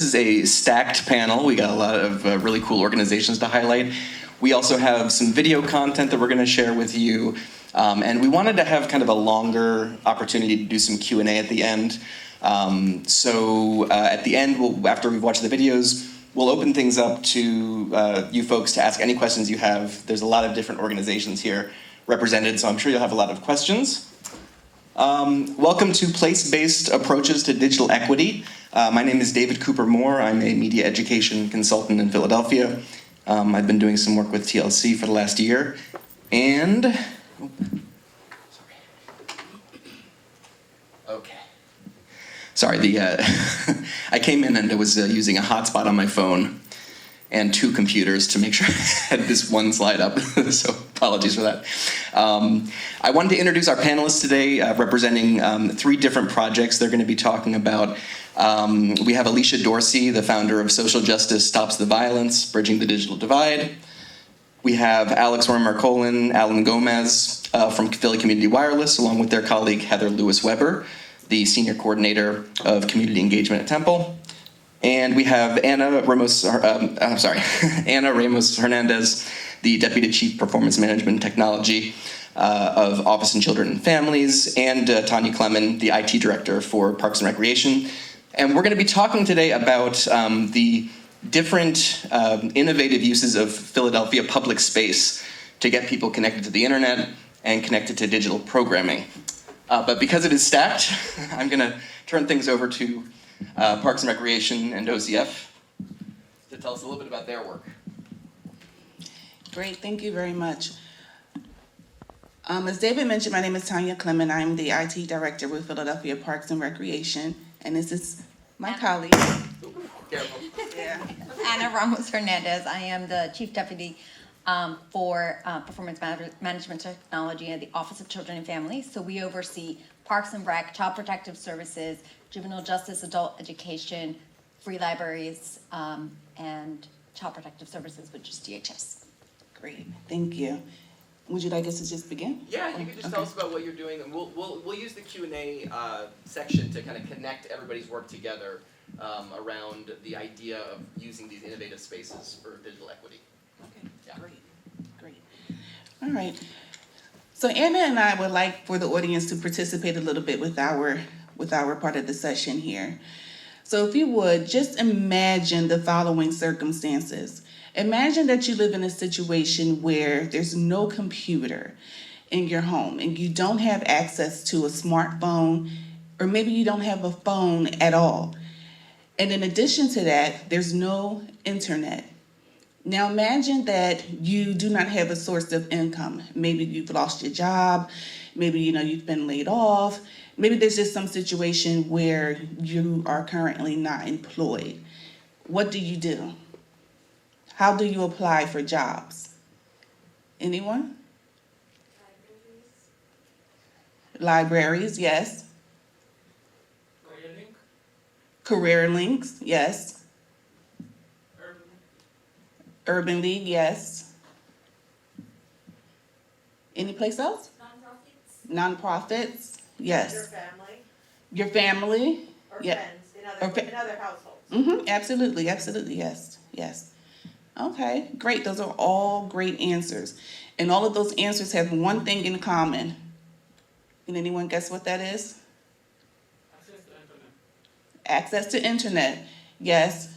This is a stacked panel. We got a lot of really cool organizations to highlight. We also have some video content that we're going to share with you. And we wanted to have kind of a longer opportunity to do some Q&A at the end. So at the end, after we've watched the videos, we'll open things up to you folks to ask any questions you have. There's a lot of different organizations here represented, so I'm sure you'll have a lot of questions. Welcome to Place-Based Approaches to Digital Equity. My name is David Cooper Moore. I'm a media education consultant in Philadelphia. I've been doing some work with TLC for the last year. And, sorry, I came in and I was using a hotspot on my phone and two computers to make sure I had this one slide up, so apologies for that. I wanted to introduce our panelists today, representing three different projects they're going to be talking about. We have Alicia Dorsey, the founder of Social Justice Stops the Violence, Bridging the Digital Divide. We have Wermer-Colan, Allan from Philly Community Wireless, along with their colleague Heather Lewis-Weber, the Senior Coordinator of Community Engagement at Temple. And we have Anna Ramos-Hernandez, the Deputy Chief Performance Management Technology of Office and Children and Families, and Tanya Clemen, the IT Director for Parks and Recreation. And we're going to be talking today about the different innovative uses of Philadelphia public space to get people connected to the internet and connected to digital programming. But because it is stacked, I'm going to turn things over to Parks and Recreation and OCF to tell us a little bit about their work. Great, thank you very much. As David mentioned, my name is Tanya Clemen. I'm the IT Director with Philadelphia Parks and Recreation, and this is my colleague. Careful. Yeah. Anna Ramos-Hernandez. I am the Chief Deputy for Performance Management Technology at the Office of Children and Families. So we oversee Parks and Rec, Child Protective Services, Juvenile Justice, Adult Education, Free Libraries, and Child Protective Services, which is DHS. Great, thank you. Would you like us to just begin? Yeah, you can just tell us about what you're doing, and we'll use the Q&A section to kind of connect everybody's work together around the idea of using these innovative spaces for digital equity. Okay, yeah. Great. All right. So Anna and I would like for the audience to participate a little bit with our part of the session here. So if you would, just imagine the following circumstances. Imagine that you live in a situation where there's no computer in your home and you don't have access to a smartphone, or maybe you don't have a phone at all. And in addition to that, there's no internet. Now imagine that you do not have a source of income. Maybe you've lost your job, maybe you've been laid off, maybe there's just some situation where you are currently not employed. What do you do? How do you apply for jobs? Anyone? Libraries, yes. Career links, yes. Urban League, yes. Any place else? Nonprofits, yes. Your family. Or yeah. friends in other households. Absolutely, yes. Okay, great. Those are all great answers. And all of those answers have one thing in common. Can anyone guess what that is? Access to internet. Yes.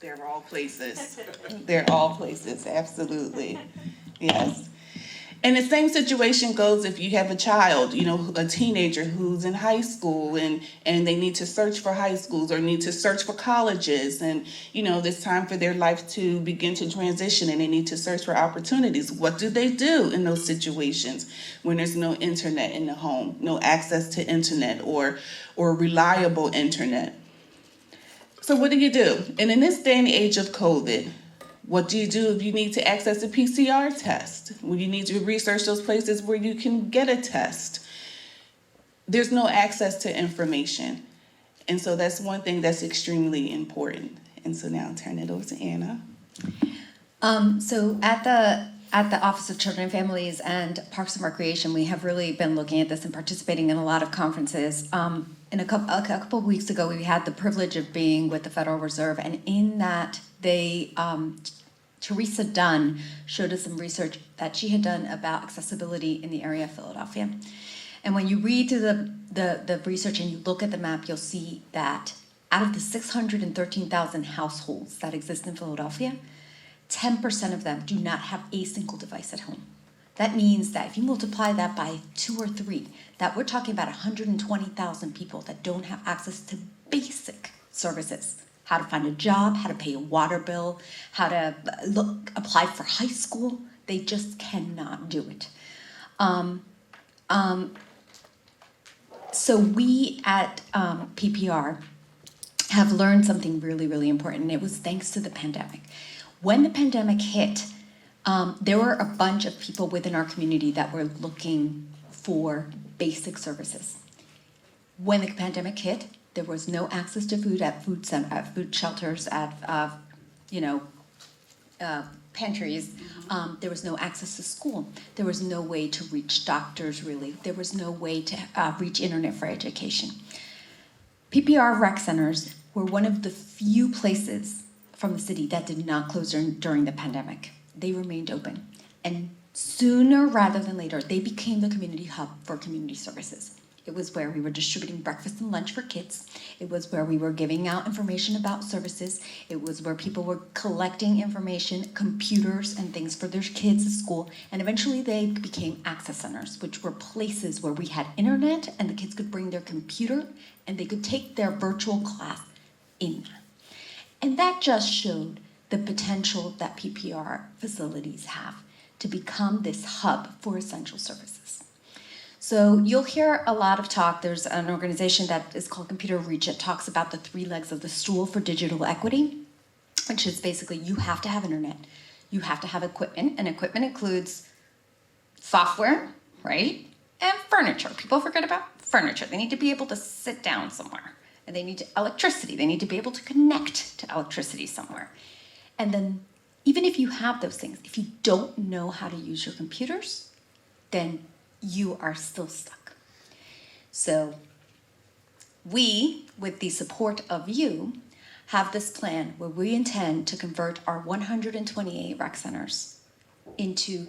They're all places. They're all places, absolutely. Yes. And the same situation goes if you have a child, a teenager who's in high school and they need to search for high schools or need to search for colleges, and it's time for their life to begin to transition and they need to search for opportunities. What do they do in those situations when there's no internet in the home, no access to internet or reliable internet? So what do you do? And in this day and age of COVID, what do you do if you need to access a PCR test? When you need to research those places where you can get a test? There's no access to information. And so that's one thing that's extremely important. And so now I'll turn it over to Anna. So at the Office of Children and Families and Parks and Recreation, we have really been looking at this and participating in a lot of conferences. in a couple of weeks ago, we had the privilege of being with the Federal Reserve, and in that, they Teresa Dunn showed us some research that she had done about accessibility in the area of Philadelphia. And when you read through the research and you look at the map, you'll see that out of the 613,000 households that exist in Philadelphia, 10% of them do not have a single device at home. That means that if you multiply that by 2 or 3, that we're talking about 120,000 people that don't have access to basic services. How to find a job, how to pay a water bill, how to apply for high school. They just cannot do it. So we at PPR have learned something really, really important, and it was thanks to the pandemic. When the pandemic hit, there were a bunch of people within our community that were looking for basic services. When the pandemic hit, there was no access to food at food shelters, at pantries. There was no access to school. There was no way to reach doctors, really. There was no way to reach internet for education. PPR rec centers were one of the few places from the city that did not close during the pandemic. They remained open. And sooner rather than later, they became the community hub for community services. It was where we were distributing breakfast and lunch for kids. It was where we were giving out information about services. It was where people were collecting information, computers, and things for their kids at school. And eventually they became access centers, which were places where we had internet and the kids could bring their computer and they could take their virtual class in. And that just showed the potential that PPR facilities have to become this hub for essential services. So you'll hear a lot of talk. There's an organization that is called Computer Reach that talks about the 3 legs of the stool for digital equity, which is basically you have to have internet, you have to have equipment, and equipment includes software, right? And furniture. People forget about furniture. They need to be able to sit down somewhere. And they need electricity. They need to be able to connect to electricity somewhere. And then even if you have those things, if you don't know how to use your computers, then you are still stuck. So we, with the support of you, have this plan where we intend to convert our 128 rec centers into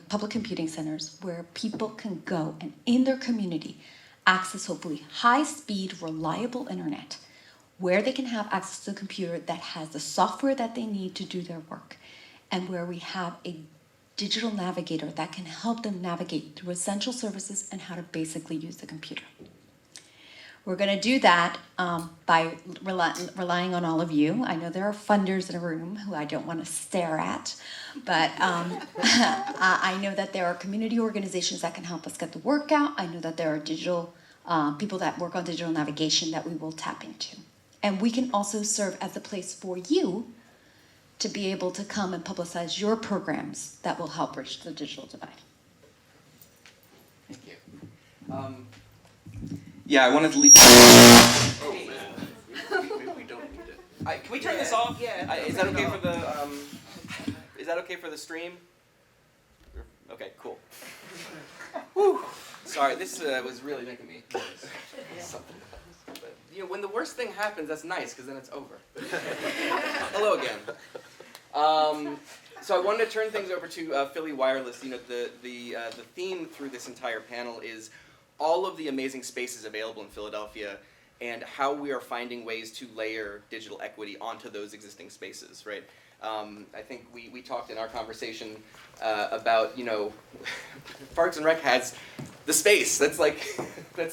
public computing centers where people can go and in their community access hopefully high-speed, reliable internet, where they can have access to a computer that has the software that they need to do their work, and where we have a digital navigator that can help them navigate through essential services and how to basically use the computer. We're going to do that by relying on all of you. I know there are funders in a room who I don't want to stare at, but I know that there are community organizations that can help us get the work out. I know that there are digital people that work on digital navigation that we will tap into. And we can also serve as a place for you to be able to come and publicize your programs that will help bridge the digital divide. Thank you. Yeah, I wanted to leave. Oh man, we don't need it. Can we turn this off? Yeah. Is that okay for the? Is that okay for the stream? Okay, cool. Whew. Sorry, this was really making me something. But, when the worst thing happens, that's nice because then it's over. Hello again. So I wanted to turn things over to Philly Wireless. The theme through this entire panel is all of the amazing spaces available in Philadelphia and how we are finding ways to layer digital equity onto those existing spaces, right? I think we talked in our conversation about, Parks and Rec has the space, that's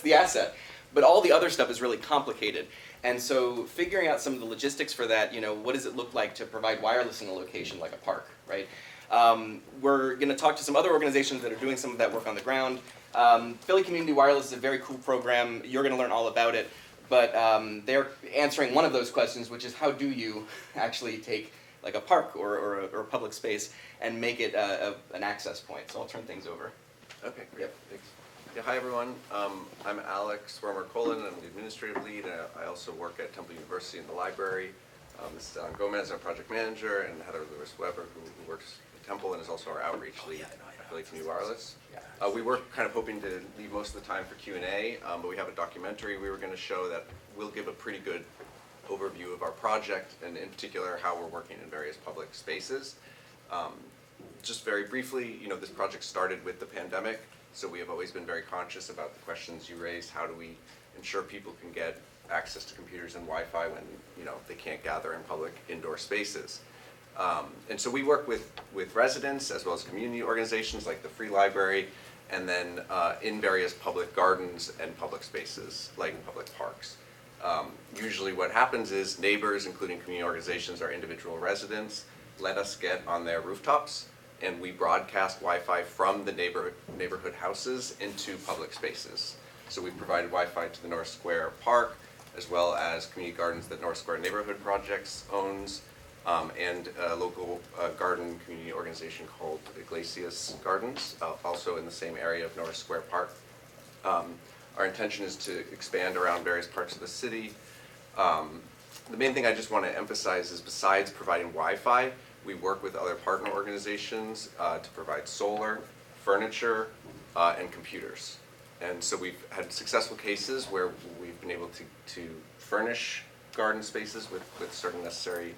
the asset. But all the other stuff is really complicated. And so figuring out some of the logistics for that, what does it look like to provide wireless in a location like a park, right? We're going to talk to some other organizations that are doing some of that work on the ground. Philly Community Wireless is a very cool program. You're going to learn all about it. But they're answering one of those questions, which is how do you actually take like a park or a public space and make it an access point? So I'll turn things over. Okay, great. Yep. Thanks. Yeah, hi everyone. I'm Alex Wermer-Colan. I'm the administrative lead. I also work at Temple University in the library. This is Alan Gomez, our project manager, and Heather Lewis-Weber, who works at Temple and is also our outreach lead. Philly Community Wireless. We were kind of hoping to leave most of the time for Q&A, but we have a documentary we were going to show that will give a pretty good overview of our project, and in particular how we're working in various public spaces. Just very briefly, you know, this project started with the pandemic, so we have always been very conscious about the questions you raised. How do we ensure people can get access to computers and Wi-Fi when, you know, they can't gather in public indoor spaces? And so we work with residents as well as community organizations like the Free Library, and then in various public gardens and public spaces like public parks. Usually what happens is neighbors, including community organizations or individual residents, let us get on their rooftops, and we broadcast Wi-Fi from the neighborhood houses into public spaces. So we provided Wi-Fi to the North Square Park, as well as community gardens that North Square Neighborhood Projects owns, and a local garden community organization called Iglesias Gardens, also in the same area of North Square Park. Our intention is to expand around various parts of the city. The main thing I just want to emphasize is, besides providing Wi-Fi, we work with other partner organizations to provide solar, furniture, and computers. And so we've had successful cases where we've been able to furnish garden spaces with certain necessary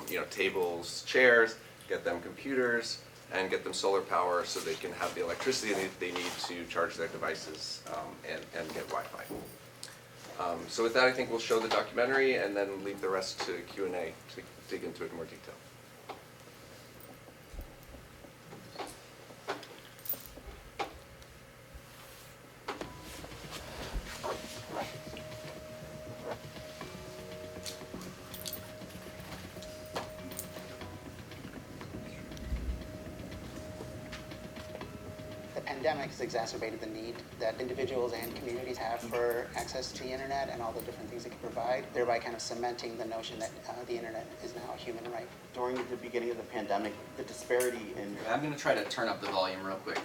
you know, tables, chairs, get them computers, and get them solar power so they can have the electricity they need to charge their devices and get Wi-Fi. So with that, I think we'll show the documentary and then leave the rest to Q&A to dig into it in more detail. The pandemic has exacerbated the need that individuals and communities have for access to the internet and all the different things it can provide, thereby kind of cementing the notion that the internet is now a human right. During the beginning of the pandemic, the disparity in... I'm going to try to turn up the volume real quick.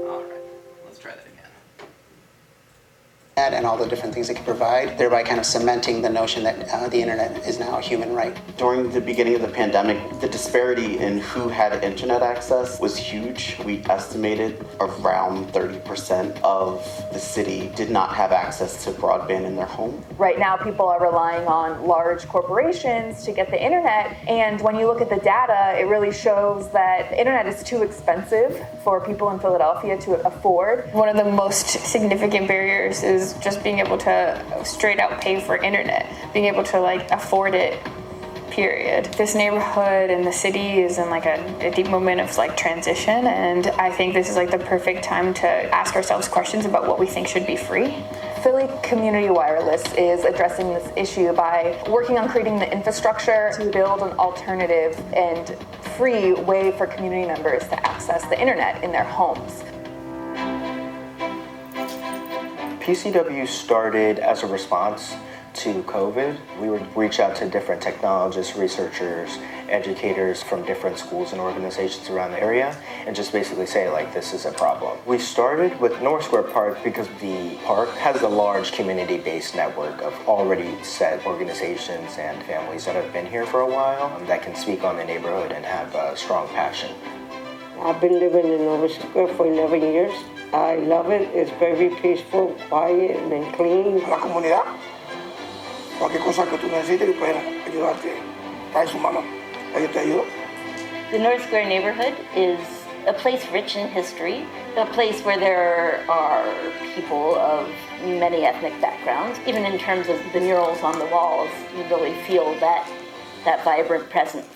All right, let's try that again. And all the different things it can provide, thereby kind of cementing the notion that the internet is now a human right. During the beginning of the pandemic, the disparity in who had internet access was huge. We estimated around 30% of the city did not have access to broadband in their home. Right now, people are relying on large corporations to get the internet, and when you look at the data, it really shows that the internet is too expensive for people in Philadelphia to afford. One of the most significant barriers is just being able to straight out pay for internet, being able to like afford it, period. This neighborhood and the city is in like a deep moment of like transition, and I think this is like the perfect time to ask ourselves questions about what we think should be free. Philly Community Wireless is addressing this issue by working on creating the infrastructure to build an alternative and free way for community members to access the internet in their homes. PCW started as a response to COVID. We would reach out to different technologists, researchers, educators from different schools and organizations around the area and just basically say, like, this is a problem. We started with North Square Park because the park has a large community-based network of already set organizations and families that have been here for a while that can speak on the neighborhood and have a strong passion. I've been living in North Square for 11 years. I love it. It's very peaceful, quiet, and clean. La comunidad, cualquier cosa que tú necesites, puedes ayudarte. Está en su mano. Ellos te ayudan. The North Square neighborhood is a place rich in history, a place where there are people of many ethnic backgrounds. Even in terms of the murals on the walls, you really feel that vibrant presence.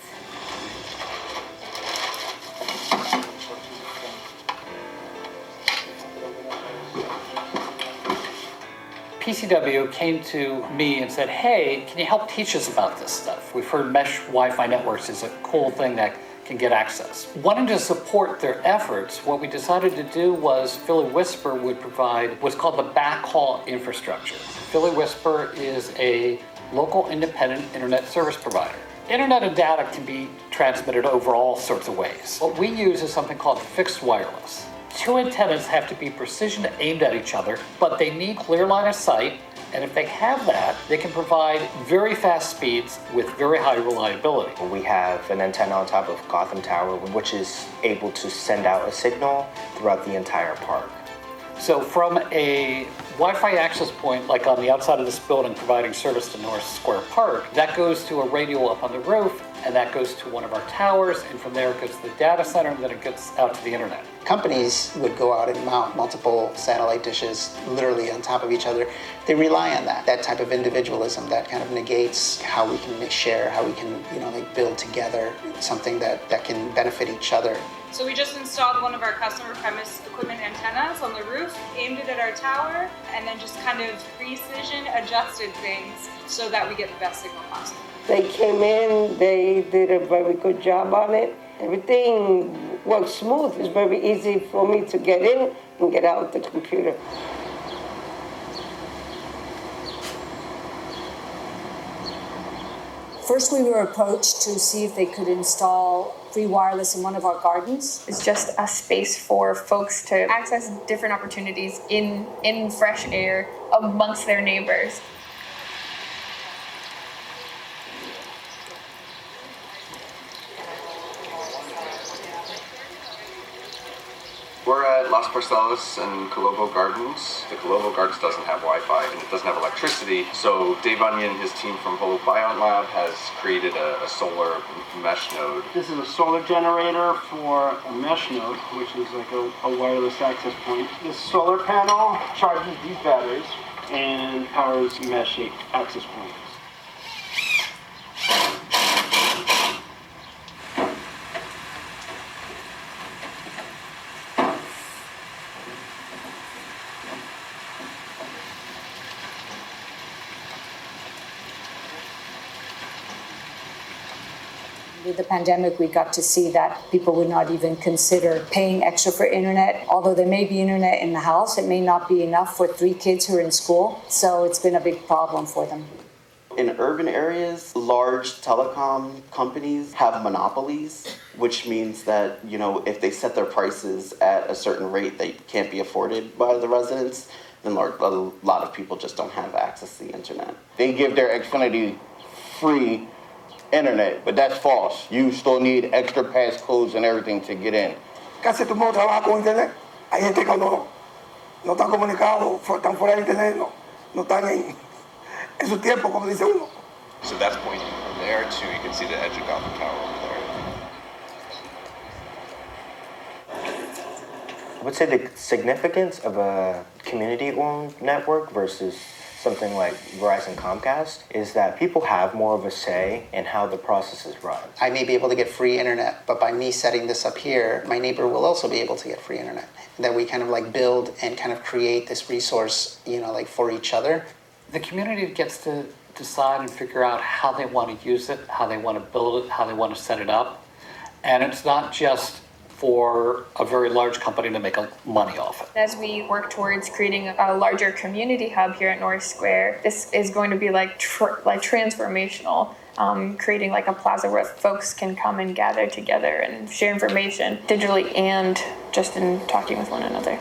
PCW came to me and said, hey, can you help teach us about this stuff? We've heard mesh Wi-Fi networks is a cool thing that can get access. Wanting to support their efforts, what we decided to do was Philly Whisper would provide what's called the backhaul infrastructure. Philly Whisper is a local independent internet service provider. Internet and data can be transmitted over all sorts of ways. What we use is something called fixed wireless. Two antennas have to be precision aimed at each other, but they need clear line of sight And if they have that, they can provide very fast speeds with very high reliability. We have an antenna on top of Gotham Tower, which is able to send out a signal throughout the entire park. So from a Wi-Fi access point, like on the outside of this building providing service to North Square Park, that goes to a radio up on the roof, and that goes to one of our towers, and from there it goes to the data center, and then it gets out to the internet. Companies would go out and mount multiple satellite dishes literally on top of each other. They rely on that type of individualism that kind of negates how we can share, how we can, build together something that can benefit each other. So we just installed one of our customer premise equipment antennas on the roof, aimed it at our tower, and then just kind of precision adjusted things so that we get the best signal possible. They came in, they did a very good job on it. Everything worked smooth. It's very easy for me to get in and get out the computer. First, we were approached to see if they could install free wireless in one of our gardens. It's just a space for folks to access different opportunities in fresh air amongst their neighbors. We're at Las Parcelas and Colobo Gardens. The Colobo Gardens doesn't have Wi-Fi and it doesn't have electricity, so Dave Onion and his team from Holo Bion Lab has created a solar mesh node. This is a solar generator for a mesh node, which is like a wireless access point. This solar panel charges these batteries and powers mesh access points. With the pandemic, we got to see that people would not even consider paying extra for internet. Although there may be internet in the house, it may not be enough for 3 kids who are in school. So it's been a big problem for them. In urban areas, large telecom companies have monopolies, which means that, if they set their prices at a certain rate that can't be afforded by the residents, then a lot of people just don't have access to the internet. They give their Xfinity free internet, but that's false. You still need extra passcodes and everything to get in. Casi todo el mundo trabaja con internet. Hay gente que no están comunicados, están fuera de internet, no están en su tiempo, como dice uno. So that's pointing from there to, you can see the edge of Gotham Tower over there. I would say the significance of a community-owned network versus something like Verizon Comcast is that people have more of a say in how the process is run. I may be able to get free internet, but by me setting this up here, my neighbor will also be able to get free internet. That we kind of build and kind of create this resource, for each other. The community gets to decide and figure out how they want to use it, how they want to build it, how they want to set it up. And it's not just for a very large company to make money off it. As we work towards creating a larger community hub here at North Square, this is going to be transformational, creating a plaza where folks can come and gather together and share information digitally and just in talking with one another.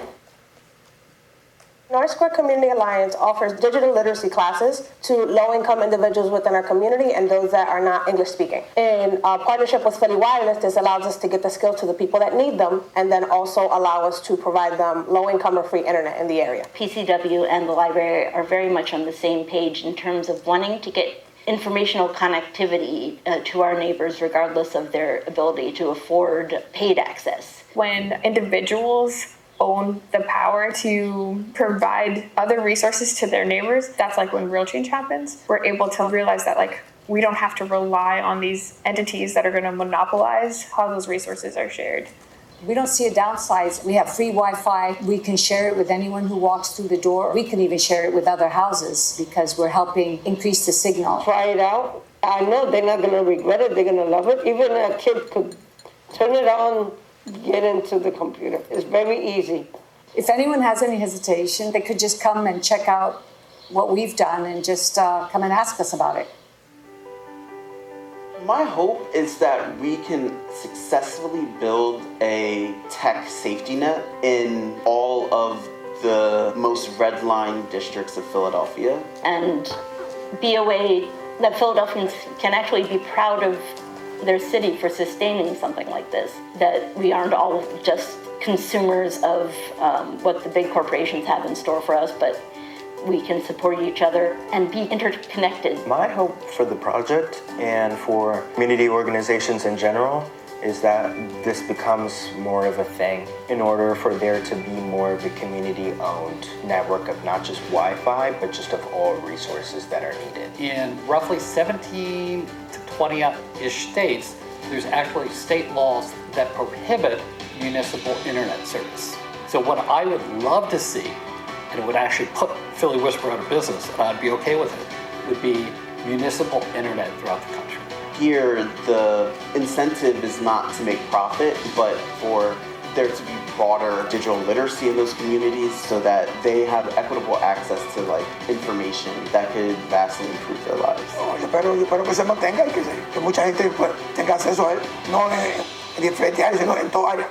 North Square Community Alliance offers digital literacy classes to low-income individuals within our community and those that are not English-speaking. In partnership with Philly Wireless, this allows us to get the skills to the people that need them and then also allow us to provide them low-income or free internet in the area. PCW and the library are very much on the same page in terms of wanting to get informational connectivity to our neighbors regardless of their ability to afford paid access. When individuals own the power to provide other resources to their neighbors, that's when real change happens. We're able to realize that we don't have to rely on these entities that are going to monopolize how those resources are shared. We don't see a downside. We have free Wi-Fi. We can share it with anyone who walks through the door. We can even share it with other houses because we're helping increase the signal. Try it out. I know they're not going to regret it. They're going to love it. Even a kid could turn it on, get into the computer. It's very easy. If anyone has any hesitation, they could just come and check out what we've done and just come and ask us about it. My hope is that we can successfully build a tech safety net in all of the most red-line districts of Philadelphia. And be a way that Philadelphians can actually be proud of their city for sustaining something like this, that we aren't all just consumers of what the big corporations have in store for us, but we can support each other and be interconnected. My hope for the project and for community organizations in general is that this becomes more of a thing in order for there to be more of a community-owned network of not just Wi-Fi, but just of all resources that are needed. In roughly 17 to 20-ish states, there's actually state laws that prohibit municipal internet service. So what I would love to see, and it would actually put Philly Whisper out of business, and I'd be okay with it, would be municipal internet throughout the country. Here, the incentive is not to make profit, but for there to be broader digital literacy in those communities so that they have equitable access to information that could vastly improve their lives. Yo espero que se mantenga y que mucha gente pues, tenga acceso a él, no en diferentes áreas, sino en toda área.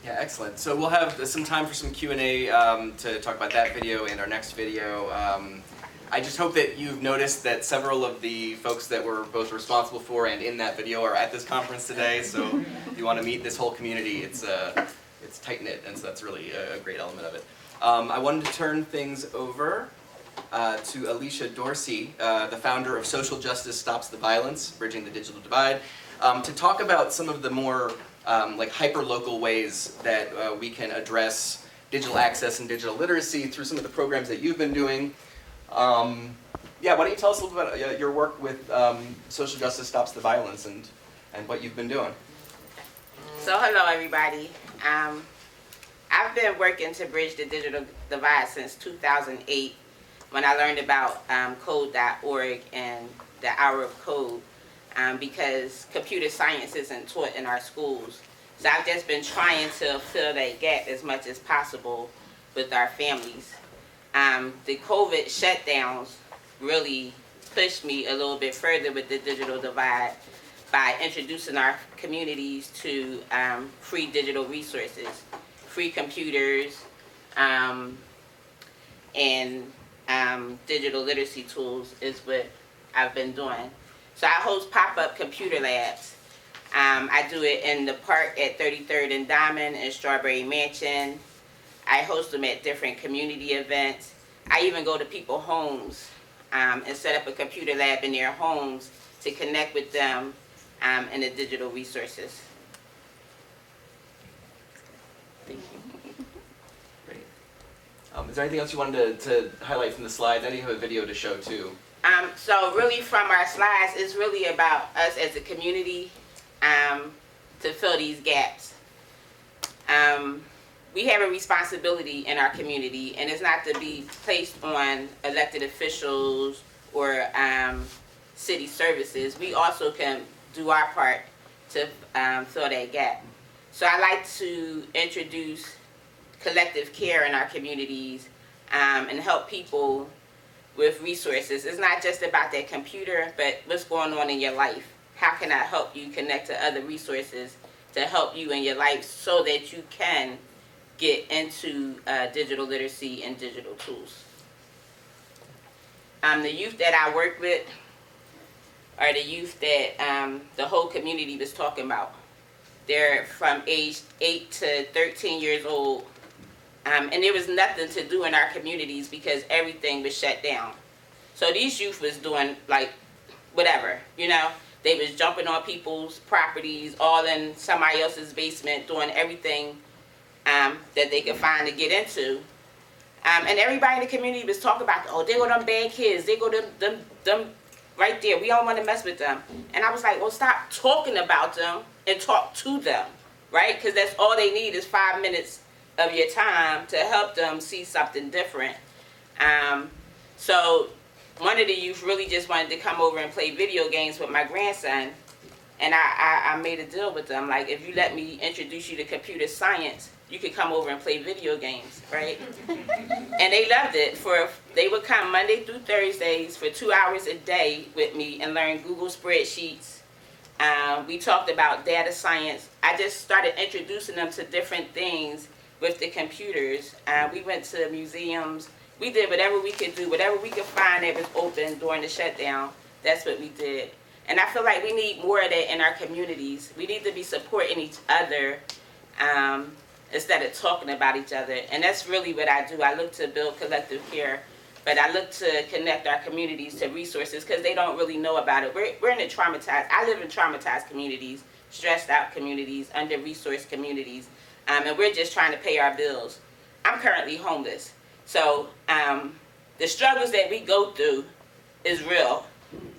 Excellent. So we'll have some time for some Q&A to talk about that video and our next video. I just hope that you've noticed that several of the folks that were both responsible for and in that video are at this conference today. So if you want to meet this whole community, it's tight-knit, and so that's really a great element of it. I wanted to turn things over to Alicia Dorsey, the founder of Social Justice Stops the Violence, Bridging the Digital Divide, to talk about some of the more hyper-local ways that we can address digital access and digital literacy through some of the programs that you've been doing. Why don't you tell us a little bit about your work with Social Justice Stops the Violence and what you've been doing? So hello everybody. I've been working to bridge the digital divide since 2008 when I learned about code.org and the Hour of Code. Because computer science isn't taught in our schools. So I've just been trying to fill that gap as much as possible with our families. The COVID shutdowns really pushed me a little bit further with the digital divide by introducing our communities to free digital resources, free computers, and digital literacy tools is what I've been doing. So I host pop-up computer labs. I do it in the park at 33rd and Diamond and Strawberry Mansion. I host them at different community events. I even go to people's homes and set up a computer lab in their homes to connect with them and the digital resources. Thank you. Great. Is there anything else you wanted to highlight from the slides? I know you have a video to show too. So really from our slides, it's really about us as a community to fill these gaps. We have a responsibility in our community, and it's not to be placed on elected officials or city services. We also can do our part to fill that gap. So I like to introduce collective care in our communities and help people with resources. It's not just about that computer, but what's going on in your life. How can I help you connect to other resources to help you in your life so that you can get into digital literacy and digital tools. The youth that I work with are the youth that the whole community was talking about. They're from age 8 to 13 years old. And there was nothing to do in our communities because everything was shut down. So these youth was doing whatever, They was jumping on people's properties, all in somebody else's basement, doing everything that they could find to get into. And everybody in the community was talking about, oh, they go them bad kids, they go them right there. We don't want to mess with them. And I was like, well, stop talking about them and talk to them, right? Because that's all they need is 5 minutes of your time to help them see something different. So one of the youth really just wanted to come over and play video games with my grandson. And I made a deal with them. Like, if you let me introduce you to computer science, you could come over and play video games, right? And they loved it. They would come Monday through Thursdays for 2 hours a day with me and learn Google spreadsheets. We talked about data science. I just started introducing them to different things with the computers. We went to museums. We did whatever we could do, whatever we could find that was open during the shutdown. That's what we did. And I feel like we need more of that in our communities. We need to be supporting each other instead of talking about each other. And that's really what I do. I look to build collective care, but I look to connect our communities to resources because they don't really know about it. We're in a traumatized, I live in traumatized communities, stressed out communities, under-resourced communities, and we're just trying to pay our bills. I'm currently homeless. So the struggles that we go through is real.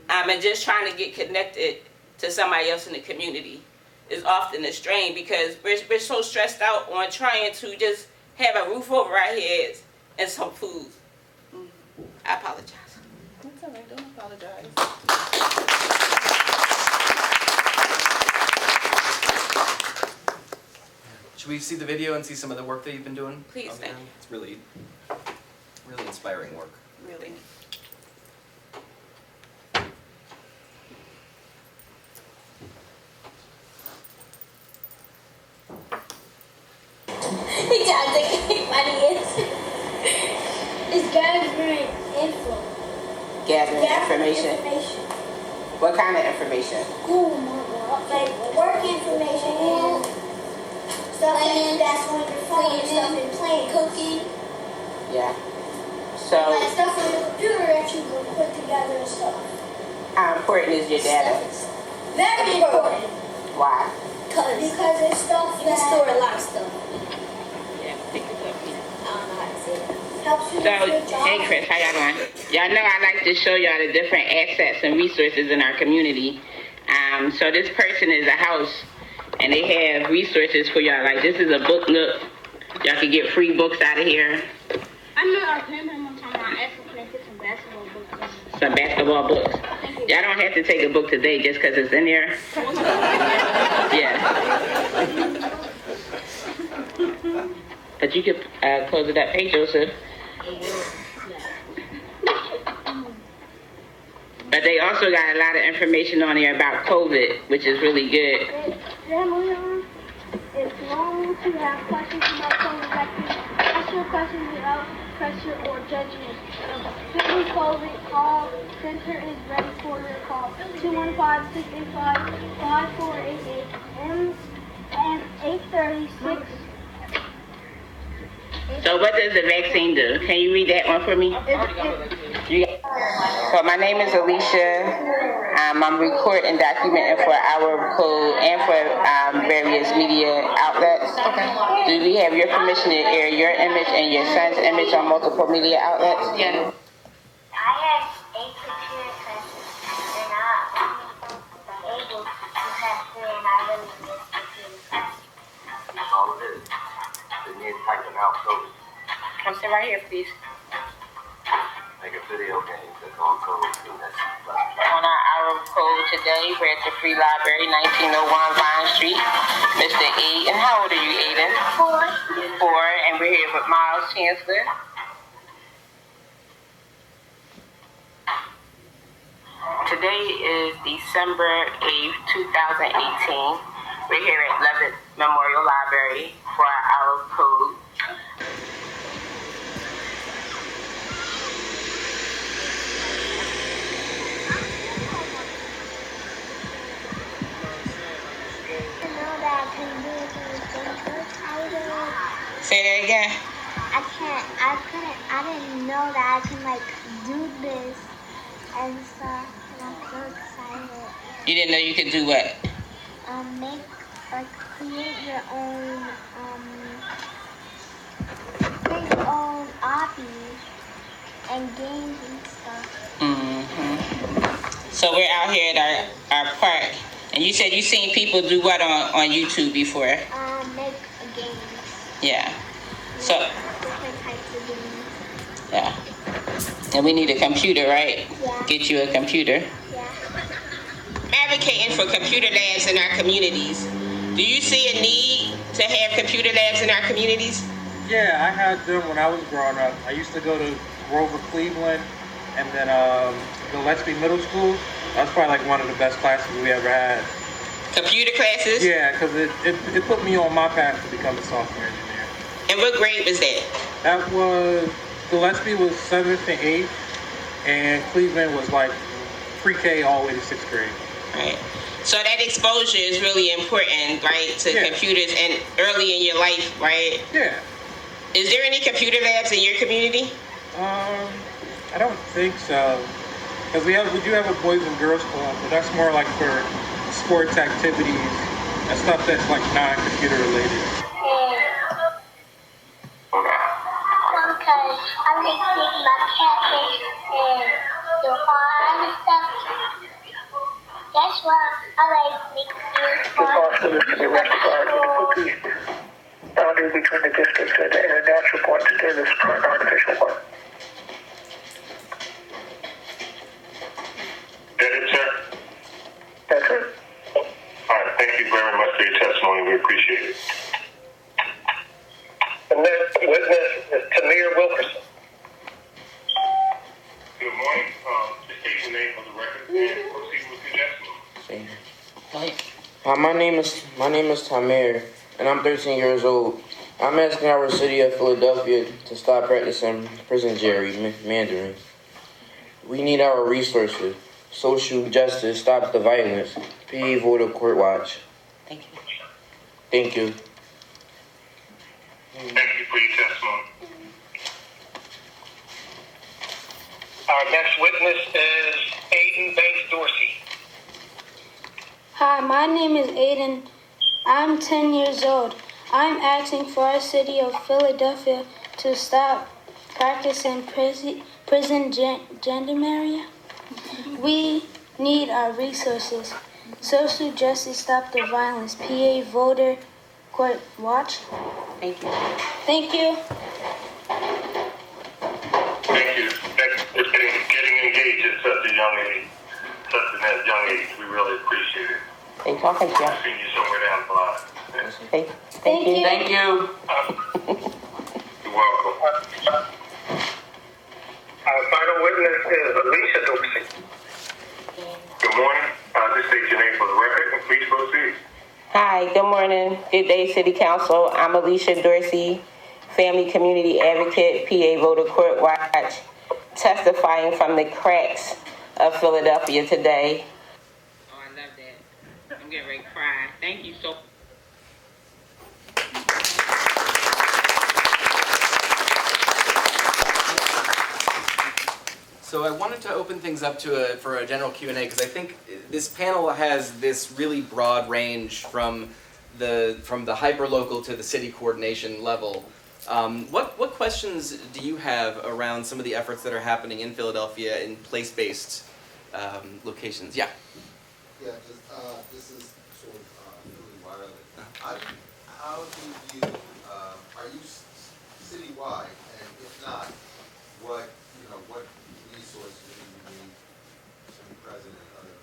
And just trying to get connected to somebody else in the community is often a strain because we're so stressed out on trying to just have a roof over our heads and some food. I apologize. That's all right, don't apologize. Should we see the video and see some of the work that you've been doing? Please, thank you. It's really inspiring work. Really. He tried to get money. It's gathering info. Gathering information. What kind of information? Like work information and stuff that's on your phone and stuff and playing. Cooking. Yeah. So. Like stuff on your computer that you can put together and stuff. How important is your data? Very important. Why? Because it's stuff you can store a lot of stuff. Yeah, pick it up. I don't know how to say it. Helps you So, with your job. hey Chris, how y'all doing? Y'all know I like to show y'all the different assets and resources in our community. So this person is a house, and they have resources for y'all. Like this is a book nook. Y'all can get free books out of here. I know our grandma one time I asked her to some basketball books. Some basketball books. Y'all don't have to take a book today just because it's in there. Yeah. But you could close it up. Hey, Joseph. But they also got a lot of information on there about COVID, which is really good. It's long to have questions about COVID vaccine. Ask your questions without pressure or judgment. The COVID call center is ready for your call. 215-685-5488 and 836. So what does the vaccine do? Can you read that one for me? So my name is Alicia. I'm recording and documenting for our code and for various media outlets. Okay. Do we have your permission to air your image and your son's image on multiple media outlets? Yeah. I have 8 computer classes and I'm able to have 3 and I really miss computer classes. That's all it is. They need typing out code. Come sit right here, please. Make a video game that's on code. On our code today, we're at the Free Library, 1901 Vine Street. Mr. Aiden, how old are you, Aiden? 4. 4, and we're here with Miles Chancellor. Today is December 8th, 2018. We're here at Levitt Memorial Library for our code. Say that again. I didn't know that I can like do this and stuff, and I'm so excited. You didn't know you could do what? Create your own hobbies and games and stuff. Mm-hmm. So we're out here at our park. And you said you seen people do what on YouTube before? Make games. Yeah. So, Different types of games. yeah. And we need a computer, right? Yeah. Get you a computer. Yeah. Advocating for computer labs in our communities. Do you see a need to have computer labs in our communities? Yeah, I had them when I was growing up. I used to go to Grover, Cleveland, and then Gillespie Middle School. That's probably like one of the best classes we ever had. Computer classes? Yeah, because it put me on my path to become a software engineer. And what grade was that? That was, Gillespie was 7th and 8th, and Cleveland was like pre-K all the way to 6th grade. Right. So that exposure is really important, right, to computers and early in your life, right? Yeah. Is there any computer labs in your community? I don't think so. Because we do have a Boys and Girls Club, but that's more like for sports activities and stuff that's like non-computer related. Because I like taking my catfish and the farm and stuff. That's why I like making boundary between the district and a natural point to this part, artificial one. That it, sir? That's it. All right, thank you very much for your testimony. We appreciate it. The next witness is Tamir Wilkerson. Good morning. Just state your name for the record and proceed with your testimony. Hi, my name is Tamir, and I'm 13 years old. I'm asking our city of Philadelphia to stop practicing prison gerrymandering. We need our resources. Social justice stops the violence. PA Voter Court Watch. Thank you. Thank you. Thank you for your testimony. Our next witness is Aiden Banks Dorsey. Hi, my name is Aiden. I'm 10 years old. I'm asking for our city of Philadelphia to stop practicing prison gendarmerie. We need our resources. Social justice stop the violence. PA Voter Court Watch. Thank you. Thank you. Thank you. It's getting engaged at such a young age. We really appreciate it. They talking to you. I've seen you somewhere down the line. Thank you. Thank you. You're welcome. Our final witness is Alicia Dorsey. Good morning. Just state your name for the record and please proceed. Hi, good morning. Good day, City Council. I'm Alicia Dorsey, Family Community Advocate, PA Voter Court Watch, testifying from the cracks of Philadelphia today. Oh, I love that. I'm getting ready to cry. Thank you so much. So I wanted to open things up for a general Q&A because I think this panel has this really broad range from the hyperlocal to the city coordination level. What questions do you have around some of the efforts that are happening in Philadelphia in place-based locations? Yeah. Yeah, just this is sort of really wireless. How do you are you citywide, and if not, what resources do you need to be present in other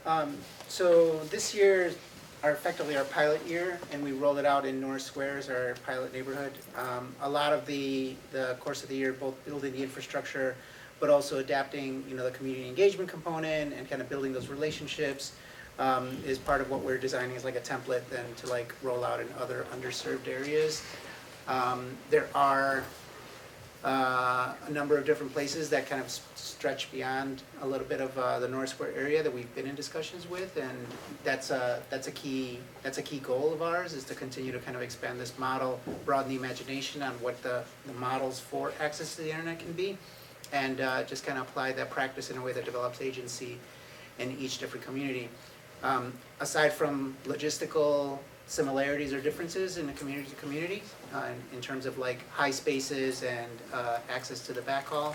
communities? So this year are effectively our pilot year, and we rolled it out in North Square as our pilot neighborhood. A lot of the course of the year, both building the infrastructure, but also adapting, the community engagement component and kind of building those relationships, is part of what we're designing as like a template then to like roll out in other underserved areas. There are a number of different places that kind of stretch beyond a little bit of the North Square area that we've been in discussions with, and that's a key goal of ours, is to continue to kind of expand this model, broaden the imagination on what the models for access to the internet can be, and just kind of apply that practice in a way that develops agency in each different community. Aside from logistical similarities or differences in the community to community, in terms of like high spaces and access to the backhaul,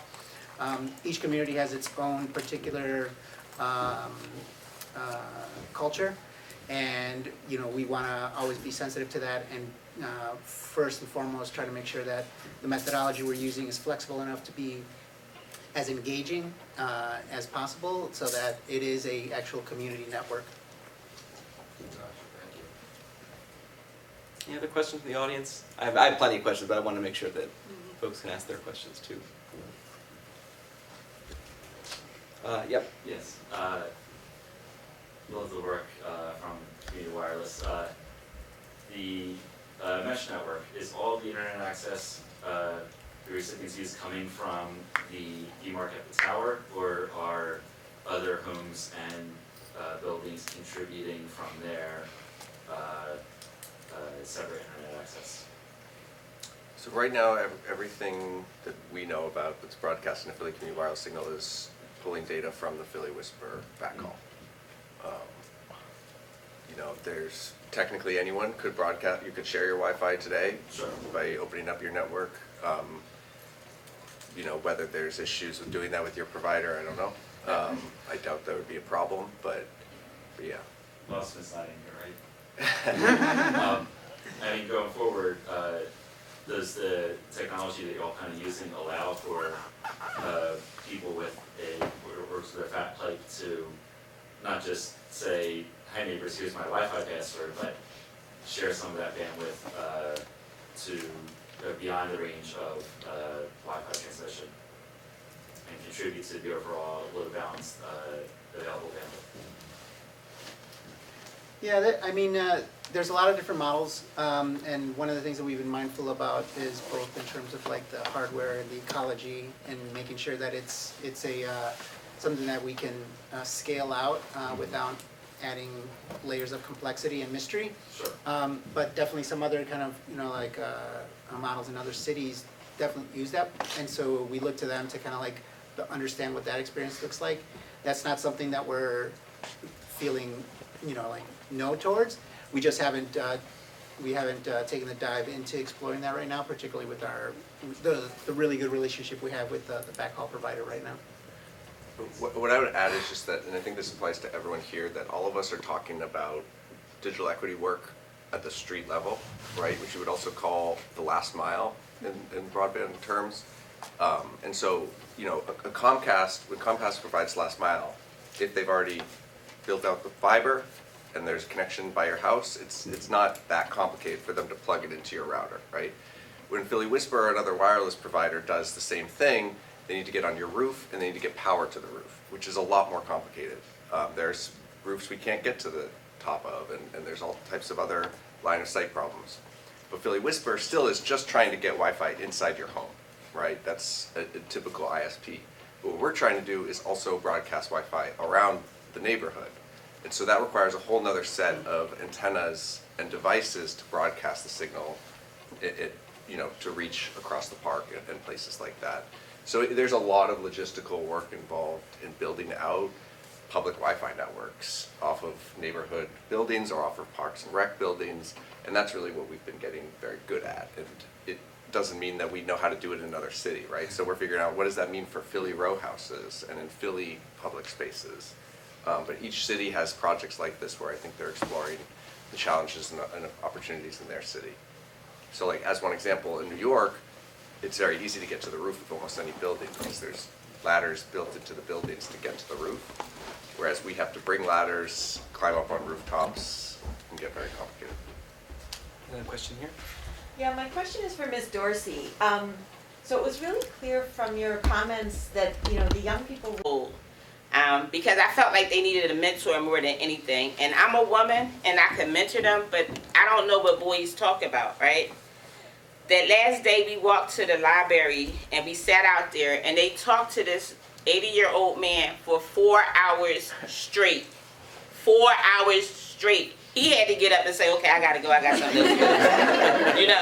Each community has its own particular culture, and we want to always be sensitive to that, and first and foremost try to make sure that the methodology we're using is flexible enough to be as engaging as possible, so that it is a actual community network. Any other questions from the audience? I have plenty of questions, but I want to make sure that folks can ask their questions too. Yep. Yes. Love the work from Community Wireless. The mesh network, is all the internet access the recipients use coming from the demarc at the tower, or are other homes and buildings contributing from their separate internet access? So right now, everything that we know about that's broadcasting a Philly Community Wireless signal is pulling data from the Philly Whisper backhaul. There's technically anyone could broadcast. You could share your Wi-Fi today by opening up your network. Whether there's issues with doing that with your provider, I don't know. I doubt that would be a problem, but yeah. Most of it's not in here, right? I mean, going forward, does the technology that you're all kind of using allow for people with with a fat pipe to not just say, "Hi neighbors, here's my Wi-Fi password," but share some of that bandwidth to beyond the range of Wi-Fi transmission and contribute to the overall load balanced available bandwidth? Yeah, there's a lot of different models, and one of the things that we've been mindful about is both in terms of like the hardware and the ecology, and making sure that it's a something that we can scale out without adding layers of complexity and mystery. Sure. But definitely some other kind of models in other cities definitely use that, and so we look to them to kind of like understand what that experience looks like. That's not something that we're feeling no towards. We just haven't taken the dive into exploring that right now, particularly with the really good relationship we have with the backhaul provider right now. What I would add is just that, and I think this applies to everyone here, that all of us are talking about digital equity work at the street level, right? Which you would also call the last mile in broadband terms. And so, a Comcast, when Comcast provides last mile, if they've already built out the fiber and there's a connection by your house, it's not that complicated for them to plug it into your router, right? When Philly Whisper or another wireless provider does the same thing, they need to get on your roof and they need to get power to the roof, which is a lot more complicated. There's roofs we can't get to the top of, and there's all types of other line of sight problems. But Philly Whisper still is just trying to get Wi-Fi inside your home, right? That's a typical ISP. But what we're trying to do is also broadcast Wi-Fi around the neighborhood. And so that requires a whole nother set of antennas and devices to broadcast the signal, to reach across the park and places like that. So there's a lot of logistical work involved in building out public Wi-Fi networks off of neighborhood buildings or off of parks and rec buildings, and that's really what we've been getting very good at. And it doesn't mean that we know how to do it in another city, right? So we're figuring out what does that mean for Philly row houses and in Philly public spaces. But each city has projects like this where I think they're exploring the challenges and opportunities in their city. So like as one example, in New York, it's very easy to get to the roof of almost any building because there's ladders built into the buildings to get to the roof. Whereas we have to bring ladders, climb up on rooftops, and get very complicated. Another question here? Yeah, my question is for Ms. Dorsey. So it was really clear from your comments that, the young people because I felt like they needed a mentor more than anything. And I'm a woman, and I can mentor them, but I don't know what boys talk about, right? That last day we walked to the library, and we sat out there, and they talked to this 80-year-old man for 4 hours straight. 4 hours straight. He had to get up and say, okay, I got to go, I got something to do.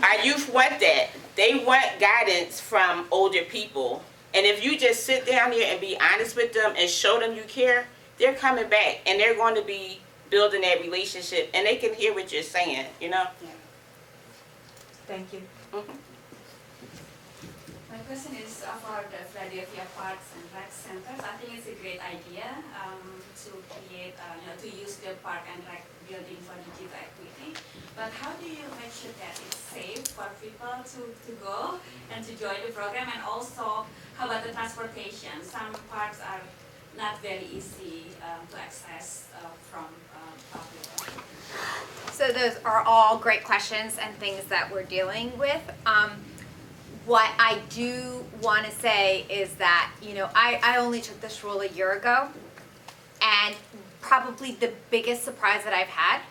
Our youth want that. They want guidance from older people. And if you just sit down there and be honest with them and show them you care, they're coming back and they're going to be building that relationship and they can hear what you're saying, Yeah. Thank you. Mm-hmm. My question is about the Philadelphia Parks and Rec Centers. I think it's a great idea to create, to use the park and rec building for digital equity. But how do you make sure that it's safe for people to go and to join the program? And also, how about the transportation? Some parks are not very easy to access from public. So those are all great questions and things that we're dealing with. What I do want to say is that, I only took this role a year ago, and probably the biggest surprise that I've had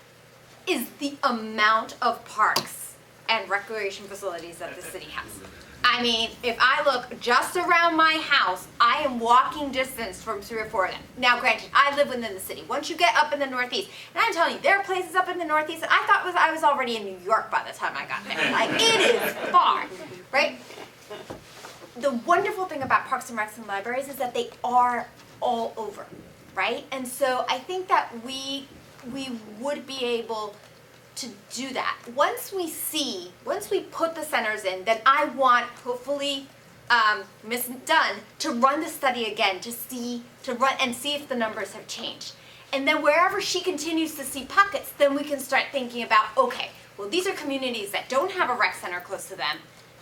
is the amount of parks and recreation facilities that the city has. I mean, if I look just around my house, I am walking distance from 3 or 4 of them. Now, granted, I live within the city. Once you get up in the Northeast, and I'm telling you, there are places up in the Northeast that I thought I was already in New York by the time I got there. Like, it is far, right? The wonderful thing about parks and recs and libraries is that they are all over, right? And so I think that we would be able to do that. Once we put the centers in, then I want, hopefully, Ms. Dunn to run the study again to see if the numbers have changed. And then wherever she continues to see pockets, then we can start thinking about, okay, well, these are communities that don't have a rec center close to them.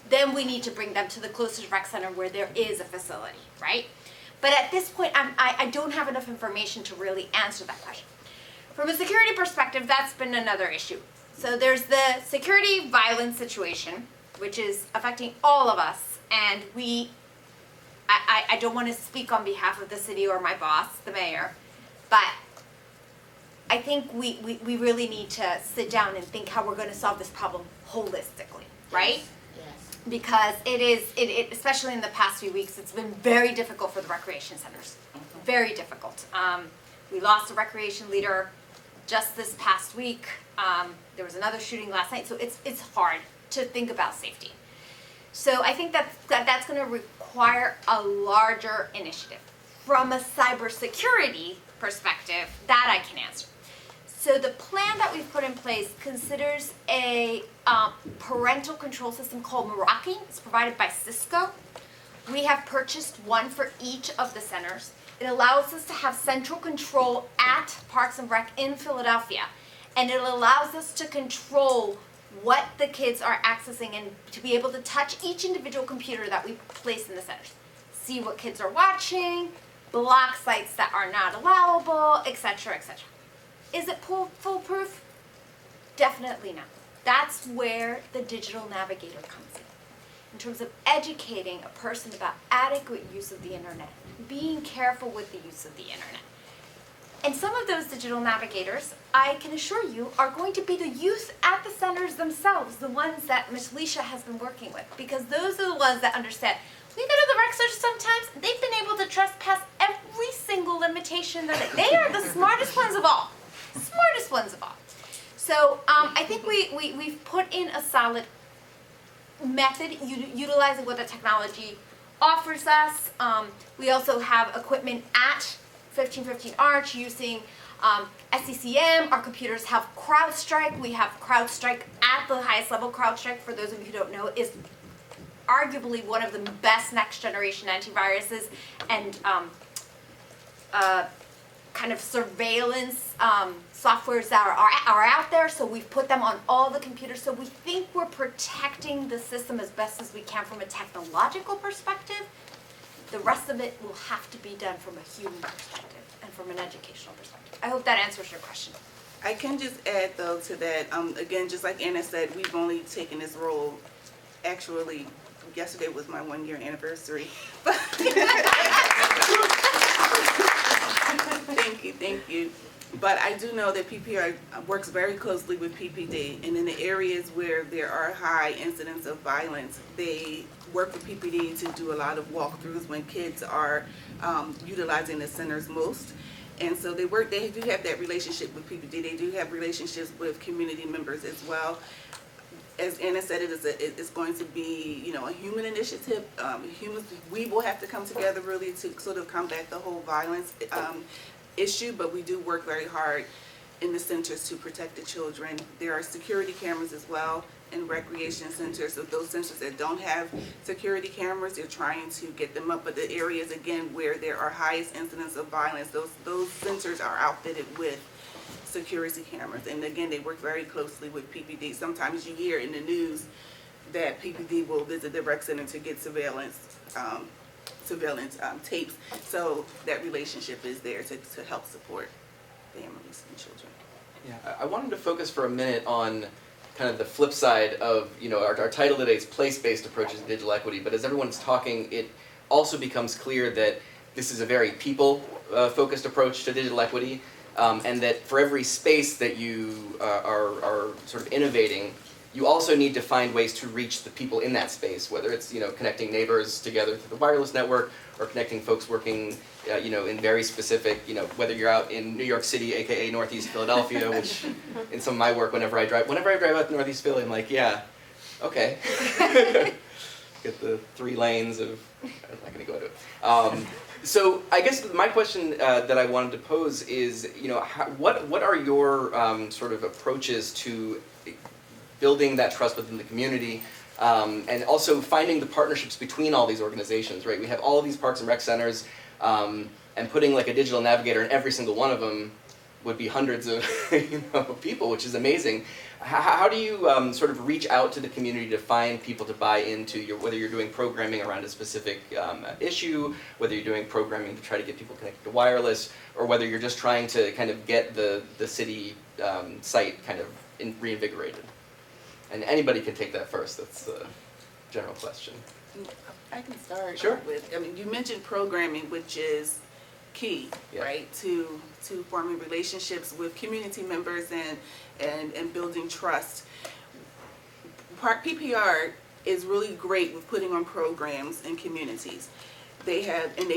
Then we need to bring them to the closest rec center where there is a facility, right? But at this point, I don't have enough information to really answer that question. From a security perspective, that's been another issue. So there's the security violence situation, which is affecting all of us, and I don't want to speak on behalf of the city or my boss, the mayor, but I think we really need to sit down and think how we're going to solve this problem holistically, right? Yes. Because it especially in the past few weeks, it's been very difficult for the recreation centers. Very difficult. We lost a recreation leader just this past week. There was another shooting last night, so it's hard to think about safety. So I think that's going to require a larger initiative. From a cybersecurity perspective, that I can answer. So the plan that we've put in place considers a parental control system called Meraki. It's provided by Cisco. We have purchased one for each of the centers. It allows us to have central control at Parks and Rec in Philadelphia. And it allows us to control what the kids are accessing and to be able to touch each individual computer that we place in the centers. See what kids are watching, block sites that are not allowable, etc., etc. Is it foolproof? Definitely not. That's where the digital navigator comes in terms of educating a person about adequate use of the internet, being careful with the use of the internet. And some of those digital navigators, I can assure you, are going to be the youth at the centers themselves, the ones that Ms. Alicia has been working with, because those are the ones that understand. We go to the rec centers sometimes, they've been able to trespass every single limitation that they are the smartest ones of all. Smartest ones of all. So I think we've put in a solid method utilizing what the technology offers us. We also have equipment at 1515 Arch using SCCM. Our computers have CrowdStrike. We have CrowdStrike at the highest level. CrowdStrike, for those of you who don't know, is arguably one of the best next generation antiviruses and kind of surveillance softwares that are out there. So we've put them on all the computers. So we think we're protecting the system as best as we can from a technological perspective. The rest of it will have to be done from a human perspective and from an educational perspective. I hope that answers your question. I can just add, though, to that, again, just like Anna said, we've only taken this role, actually, yesterday was my 1-year anniversary. Thank you. But I do know that PPR works very closely with PPD, and in the areas where there are high incidents of violence, they work with PPD to do a lot of walkthroughs when kids are utilizing the centers most. And so they do have that relationship with PPD. They do have relationships with community members as well. As Anna said, it's going to be, a human initiative. We will have to come together really to sort of combat the whole violence issue, but we do work very hard in the centers to protect the children. There are security cameras as well in recreation centers. So those centers that don't have security cameras, they're trying to get them up. But the areas, again, where there are highest incidents of violence, those centers are outfitted with security cameras. And again, they work very closely with PPD. Sometimes you hear in the news that PPD will visit the rec center to get surveillance tapes. So that relationship is there to help support families and children. Yeah, I wanted to focus for a minute on kind of the flip side of, our title today is place-based approaches to digital equity, but as everyone's talking, it also becomes clear that this is a very people-focused approach to digital equity, and that for every space that you are sort of innovating, you also need to find ways to reach the people in that space, whether it's connecting neighbors together through the wireless network, or connecting folks working in very specific, whether you're out in New York City, aka Northeast Philadelphia, which in some of my work, whenever I drive out to Northeast Philly, I'm like, yeah, okay. Get the 3 lanes of, I'm not gonna go into it. So I guess my question that I wanted to pose is, what are your sort of approaches to building that trust within the community, and also finding the partnerships between all these organizations, right? We have all of these parks and rec centers, and putting like a digital navigator in every single one of them would be hundreds of people, which is amazing. How do you sort of reach out to the community to find people to buy into whether you're doing programming around a specific issue, whether you're doing programming to try to get people connected to wireless, or whether you're just trying to kind of get the city site kind of reinvigorated? And anybody can take that first. That's the general question. I can start. Sure. With, you mentioned programming, which is key, Yeah. right, to forming relationships with community members and building trust. PPR is really great with putting on programs in communities. They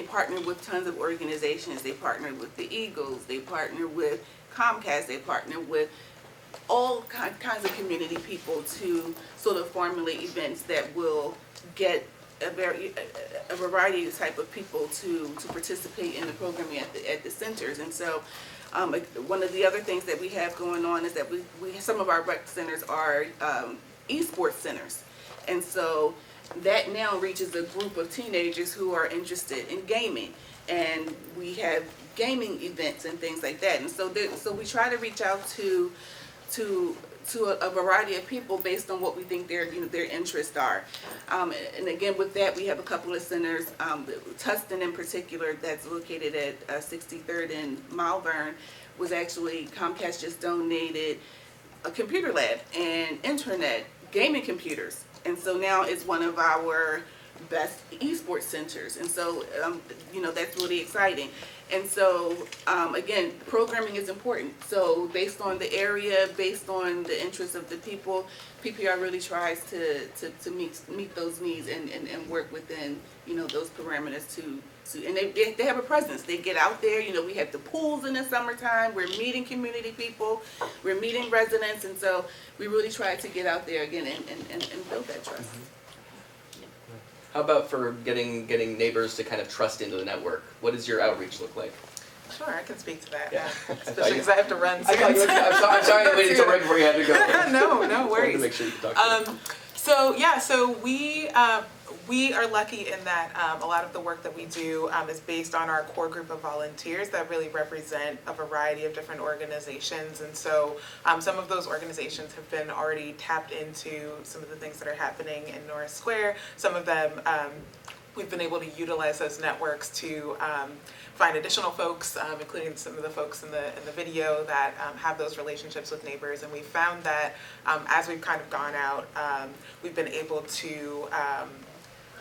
partner with tons of organizations. They partner with the Eagles. They partner with Comcast. They partner with all kinds of community people to sort of formulate events that will get a variety of type of people to participate in the programming at the centers. And so one of the other things that we have going on is that some of our rec centers are esports centers. And so that now reaches a group of teenagers who are interested in gaming. And we have gaming events and things like that. And so we try to reach out to a variety of people based on what we think their interests are. And again, with that, we have a couple of centers, Tustin in particular, that's located at 63rd and Malvern, was actually, Comcast just donated a computer lab and internet, gaming computers. And so now it's one of our best esports centers. And so, that's really exciting. And so, again, programming is important. So based on the area, based on the interests of the people, PPR really tries to meet those needs and work within, those parameters and they have a presence. They get out there, we have the pools in the summertime, we're meeting community people, we're meeting residents, and so we really try to get out there again and build that trust. How about for getting neighbors to kind of trust into the network? What does your outreach look like? Sure, I can speak to that. Yeah. Especially because I have to run. I'm sorry I waited until right before you had to go. No worries. To make sure you can talk to me. So we are lucky in that a lot of the work that we do is based on our core group of volunteers that really represent a variety of different organizations. And so some of those organizations have been already tapped into some of the things that are happening in Norris Square. Some of them, we've been able to utilize those networks to find additional folks, including some of the folks in the video that have those relationships with neighbors. And we found that as we've kind of gone out, we've been able to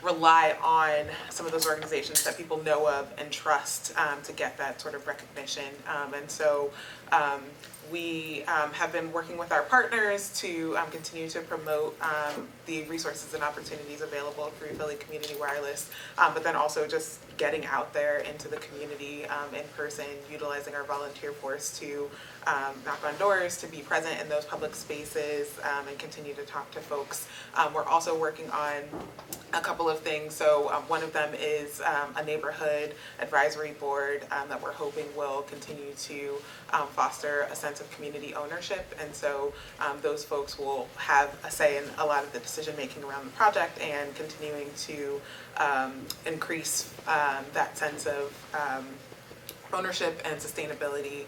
rely on some of those organizations that people know of and trust to get that sort of recognition. And so we have been working with our partners to continue to promote the resources and opportunities available through Philly Community Wireless, but then also just getting out there into the community in person, utilizing our volunteer force to knock on doors, to be present in those public spaces, and continue to talk to folks. We're also working on a couple of things. So one of them is a neighborhood advisory board that we're hoping will continue to foster a sense of community ownership. And so those folks will have a say in a lot of the decision making around the project and continuing to increase that sense of ownership and sustainability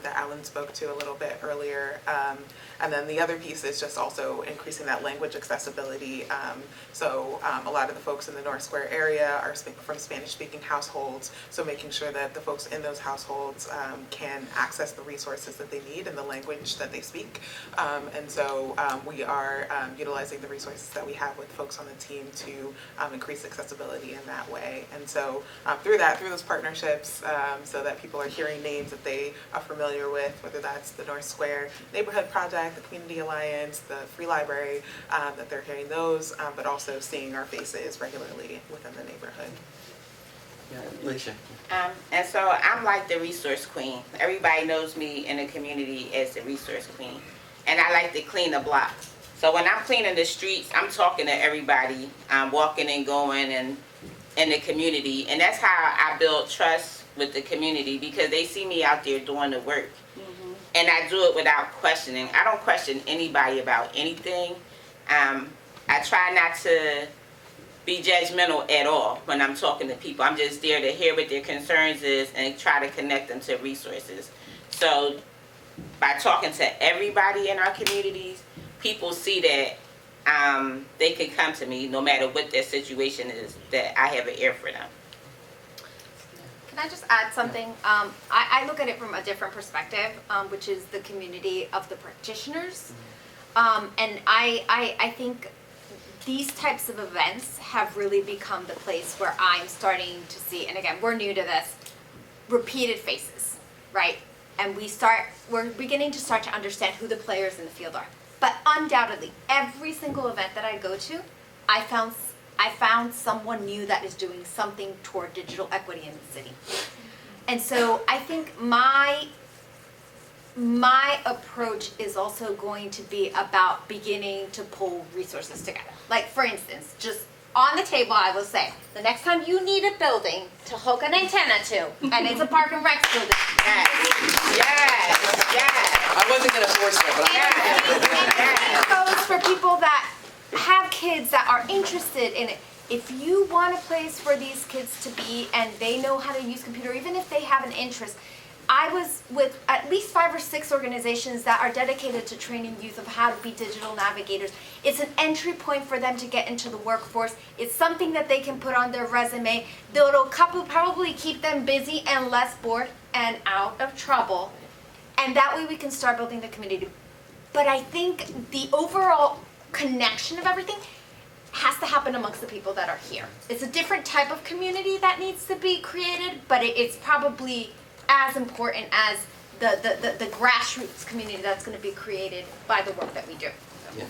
that Allan spoke to a little bit earlier. And then the other piece is just also increasing that language accessibility. So a lot of the folks in the North Square area are from Spanish-speaking households, so making sure that the folks in those households can access the resources that they need in the language that they speak. And so we are utilizing the resources that we have with folks on the team to increase accessibility in that way. And so through those partnerships, so that people are hearing names that they are familiar with, whether that's the North Square Neighborhood Project, the Community Alliance, the Free Library, that they're hearing those, but also seeing our faces regularly within the neighborhood. Yeah, Alicia. And so I'm like the resource queen. Everybody knows me in the community as the resource queen. And I like to clean the block. So when I'm cleaning the streets, I'm talking to everybody. I'm walking and going and in the community. And that's how I build trust with the community, because they see me out there doing the work. And I do it without questioning. I don't question anybody about anything. I try not to be judgmental at all when I'm talking to people. I'm just there to hear what their concerns is and try to connect them to resources. So by talking to everybody in our communities, people see that they can come to me no matter what their situation is, that I have an ear for them. Can I just add something? I look at it from a different perspective, which is the community of the practitioners. And I think these types of events have really become the place where I'm starting to see, and again, we're new to this, repeated faces, right? And we're beginning to start to understand who the players in the field are. But undoubtedly, every single event that I go to, I found someone new that is doing something toward digital equity in the city. And so I think my approach is also going to be about beginning to pull resources together. Like, for instance, just on the table, I will say, the next time you need a building to hook an antenna to, and it's a Park and Rec building. Yes. I wasn't going to force that, but And it goes for people that have kids that are interested in it. If you want a place for these kids to be and they know how to use computer, even if they have an interest, I was with at least 5 or 6 organizations that are dedicated to training youth of how to be digital navigators. It's an entry point for them to get into the workforce. It's something that they can put on their resume. It'll probably keep them busy and less bored and out of trouble. And that way we can start building the community. But I think the overall connection of everything has to happen amongst the people that are here. It's a different type of community that needs to be created, but it's probably as important as the grassroots community that's going to be created by the work that we do. Yeah.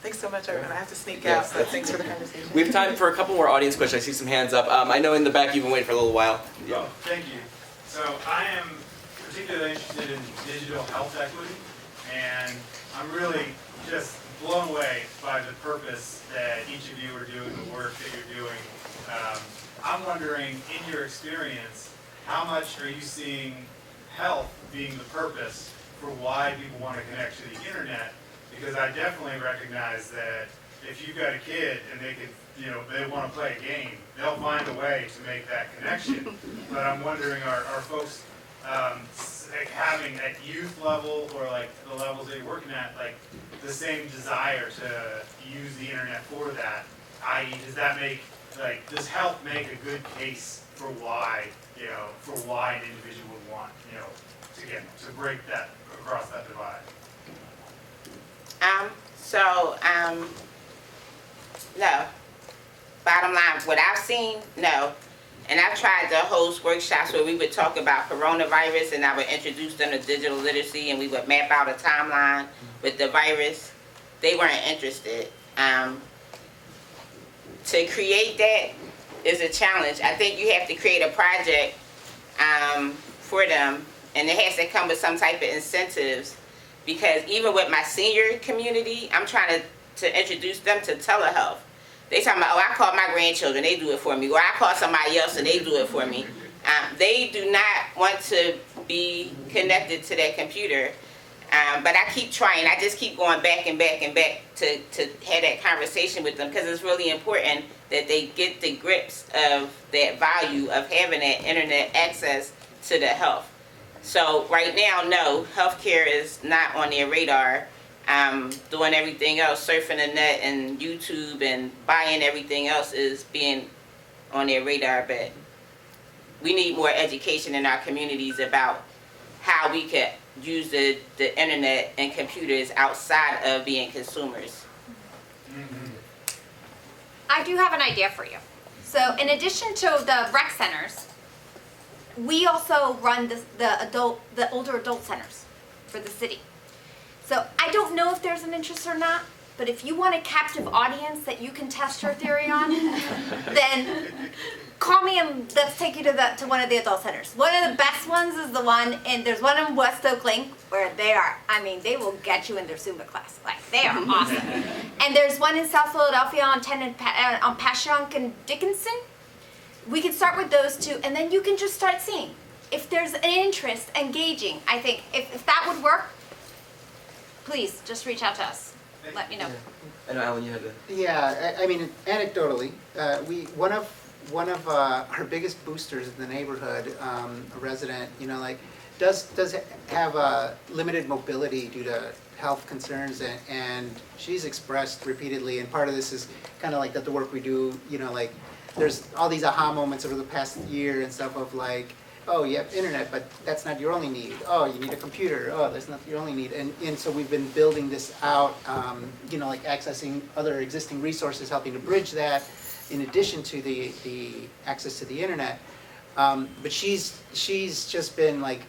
Thanks so much, everyone. I have to sneak out, so thanks for the conversation. We have time for a couple more audience questions. I see some hands up. I know in the back you've been waiting for a little while. Oh, thank you. So I am particularly interested in digital health equity, and I'm really just blown away by the purpose that each of you are doing, the work that you're doing. I'm wondering, in your experience, how much are you seeing health being the purpose for why people want to connect to the internet? Because I definitely recognize that if you've got a kid and they want to play a game, they'll find a way to make that connection. But I'm wondering, are folks having at youth level or like the levels that you're working at, like the same desire to use the internet for that? I.e., does health make a good case for why an individual would want, to break that, across that divide? No. Bottom line, what I've seen, no. And I've tried to host workshops where we would talk about coronavirus and I would introduce them to digital literacy and we would map out a timeline with the virus. They weren't interested. To create that is a challenge. I think you have to create a project for them, and it has to come with some type of incentives, because even with my senior community, I'm trying to introduce them to telehealth. They talking about, oh, I call my grandchildren, they do it for me, or I call somebody else and they do it for me. They do not want to be connected to that computer, but I keep trying. I just keep going back and back and back to have that conversation with them, because it's really important that they get the grips of that value of having that internet access to the health. So right now, no, healthcare is not on their radar. Doing everything else, surfing the net and YouTube and buying everything else is being on their radar, but we need more education in our communities about how we can use the internet and computers outside of being consumers. I do have an idea for you. So in addition to the rec centers, we also run the older adult centers for the city. So I don't know if there's an interest or not, but if you want a captive audience that you can test your theory on, then call me and let's take you to one of the adult centers. One of the best ones is the one, and there's one in West Oakland where they are, I mean, they will get you in their Zumba class. Like, they are awesome. And there's one in South Philadelphia on Passyunk and Dickinson. We can start with those two, and then you can just start seeing. If there's an interest, engaging, I think, if that would work, please just reach out to us. Let me know. I know, Alan, you had to. Yeah, I mean, anecdotally, one of our biggest boosters in the neighborhood, a resident, you know, like, does have limited mobility due to health concerns, and she's expressed repeatedly, and part of this is kind of like that the work we do, you know, like, there's all these aha moments over the past year and stuff of like, oh, you have internet, but that's not your only need. Oh, you need a computer. Oh, that's not your only need. And so we've been building this out, you know, like accessing other existing resources, helping to bridge that, in addition to the access to the internet. But she's just been like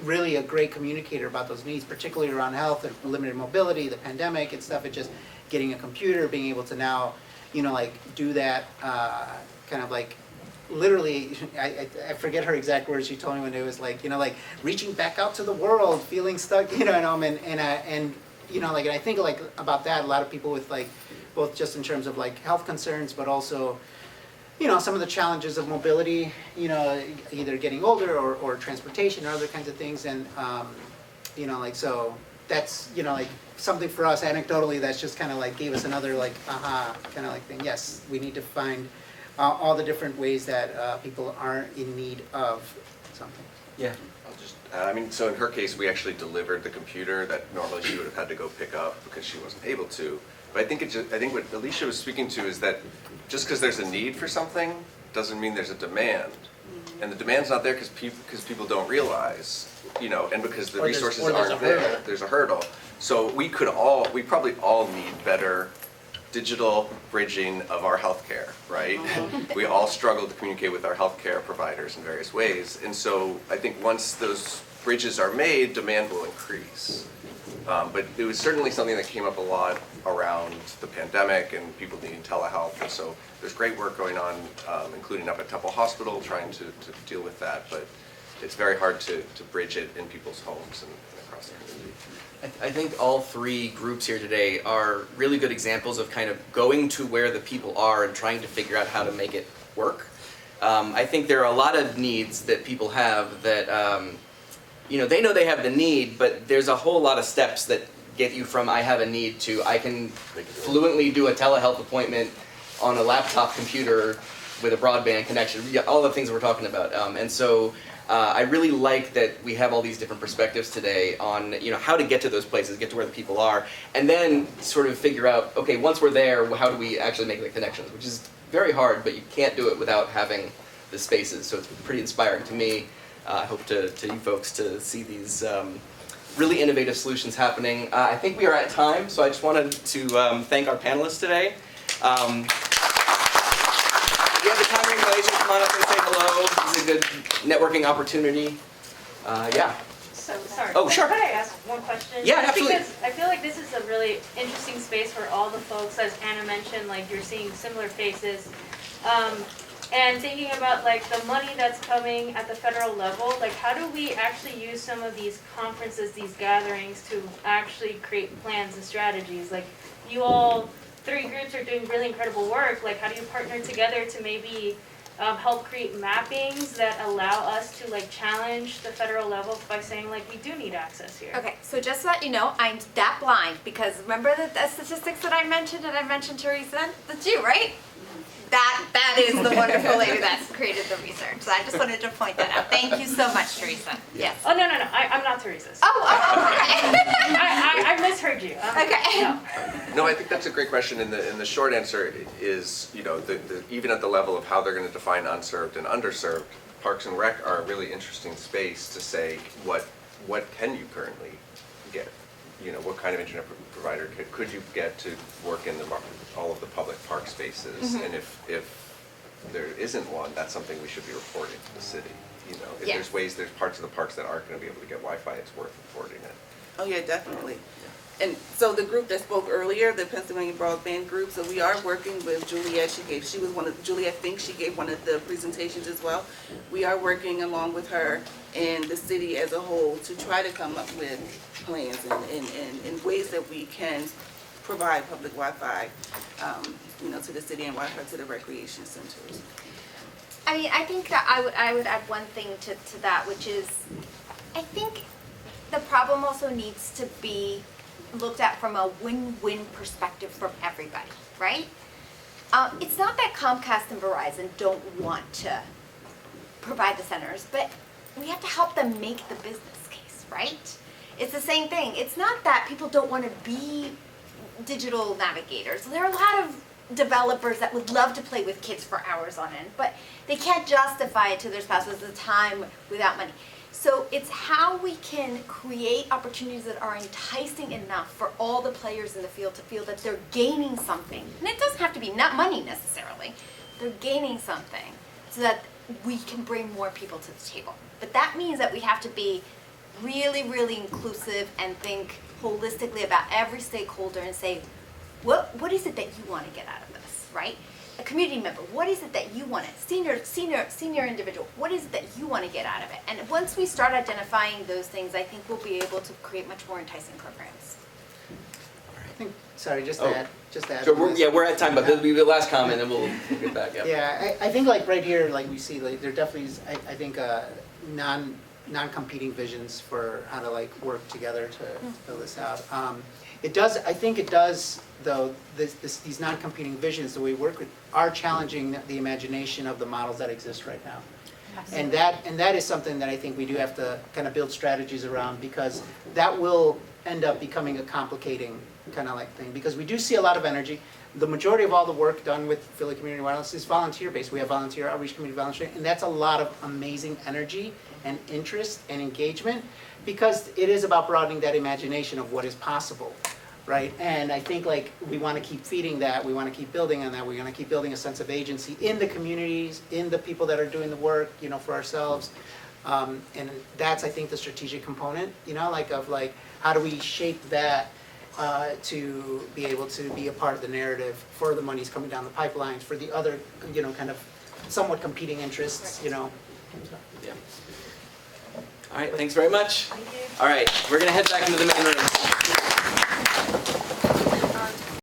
really a great communicator about those needs, particularly around health and limited mobility, the pandemic and stuff, and just getting a computer, being able to now, you know, like do that kind of like, literally, I forget her exact words. She told me when it was like, you know, like reaching back out to the world, feeling stuck, you know, and you know, like, and I think like about that, a lot of people with like, both just in terms of like health concerns, but also, you know, some of the challenges of mobility, you know, either getting older or transportation or other kinds of things, and you know, like, so that's, you know, like something for us anecdotally that's just kind of like gave us another like aha kind of like thing. Yes, we need to find all the different ways that people are in need of something. Yeah. I'll just, I mean, so in her case, we actually delivered the computer that normally she would have had to go pick up because she wasn't able to. But I think I think what Alicia was speaking to is that just because there's a need for something doesn't mean there's a demand. And the demand's not there because people don't realize, you know, and because the resources aren't there. There's a hurdle. So we probably all need better digital bridging of our healthcare, right? We all struggle to communicate with our healthcare providers in various ways. And so I think once those bridges are made, demand will increase. But it was certainly something that came up a lot around the pandemic and people needing telehealth. And so there's great work going on, including up at Temple Hospital, trying to deal with that. But it's very hard to bridge it in people's homes and across the community. I think all three groups here today are really good examples of kind of going to where the people are and trying to figure out how to make it work. I think there are a lot of needs that people have that, you know they have the need, but there's a whole lot of steps that get you from I have a need to I can fluently do a telehealth appointment on a laptop computer with a broadband connection, all the things that we're talking about. And so I really like that we have all these different perspectives today on how to get to those places, get to where the people are, and then sort of figure out, okay, once we're there, how do we actually make the connections, which is very hard, but you can't do it without having the spaces. So it's pretty inspiring to me. I hope to you folks to see these really innovative solutions happening. I think we are at time, so I just wanted to thank our panelists today. If you have the time and inclination, come on up and say hello. This is a good networking opportunity. Yeah. So, sorry. Oh, sure. Could I ask one question? Yeah, absolutely. Because I feel like this is a really interesting space for all the folks, as Anna mentioned, like you're seeing similar faces. And thinking about like the money that's coming at the federal level, like how do we actually use some of these conferences, these gatherings to actually create plans and strategies? Like you all, 3 groups are doing really incredible work. Like how do you partner together to maybe help create mappings that allow us to like challenge the federal level by saying like we do need access here? Okay, so just to let you know, I'm that blind because remember the statistics that I mentioned and I mentioned Teresa? That's you, right? That is the wonderful lady that's created the research. So I just wanted to point that out. Thank you so much, Teresa. Yes. Oh, no. I'm not Teresa. Okay. I misheard you. Okay. No, I think that's a great question, and the short answer is, you know, even at the level of how they're going to define unserved and underserved, Parks and Rec are a really interesting space to say what can you currently get? You know, what kind of internet provider could you get to work in all of the public park spaces? And if there isn't one, that's something we should be reporting to the city. You know, if there's parts of the parks that aren't going to be able to get Wi-Fi, it's worth reporting it. Oh yeah, definitely. And so the group that spoke earlier, the Pennsylvania Broadband Group, so we are working with Juliet. Juliet thinks she gave one of the presentations as well. We are working along with her and the city as a whole to try to come up with plans and ways that we can provide public Wi-Fi, you know, to the city and Wi-Fi to the recreation centers. I mean, I think that I would add one thing to that, which is I think the problem also needs to be looked at from a win-win perspective from everybody, right? It's not that Comcast and Verizon don't want to provide the centers, but we have to help them make the business case, right? It's the same thing. It's not that people don't want to be digital navigators. There are a lot of developers that would love to play with kids for hours on end, but they can't justify it to their spouses the time without money. So it's how we can create opportunities that are enticing enough for all the players in the field to feel that they're gaining something. And it doesn't have to be not money necessarily. They're gaining something so that we can bring more people to the table. But that means that we have to be really, really inclusive and think holistically about every stakeholder and say, what is it that you want to get out of this, right? A community member, what is it that you want to, senior individual, what is it that you want to get out of it? And once we start identifying those things, I think we'll be able to create much more enticing programs. I think, sorry, just to add. So we're at time, but this will be the last comment, and we'll get back. Yep. Yeah, I think like right here, like we see, like there definitely is, I think, non-competing visions for how to like work together to build this out. It does, I think it does, though, these non-competing visions that we work with are challenging the imagination of the models that exist right now. And that is something that I think we do have to kind of build strategies around, because that will end up becoming a complicating kind of like thing, because we do see a lot of energy. The majority of all the work done with Philly Community Wireless is volunteer-based. We have volunteer outreach, community volunteer, and that's a lot of amazing energy and interest and engagement, because it is about broadening that imagination of what is possible, right? And I think like we want to keep feeding that, we want to keep building on that, we're going to keep building a sense of agency in the communities, in the people that are doing the work, you know, for ourselves. And that's, I think, the strategic component, you know, like of like, how do we shape that to be able to be a part of the narrative for the monies coming down the pipelines, for the other, you know, kind of somewhat competing interests, you know. Yeah. All right, thanks very much. Thank you. All right, we're going to head back into the main room.